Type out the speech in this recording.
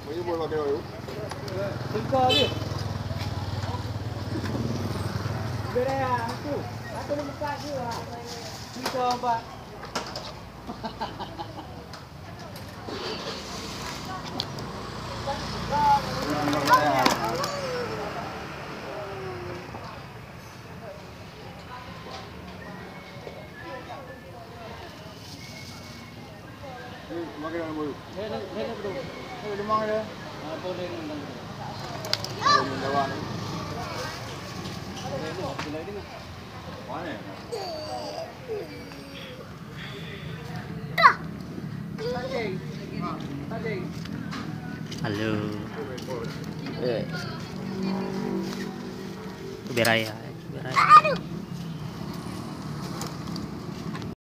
Mấy buồn vào cái rồi. Đứng cơ đi. Về đây à, aku buka chứ à. Đứng cơ Pak. Makin ada bulu. Ini bro. Ini lemang ada. Boleh nendang. Jawan. Mana? Halo. Beraya.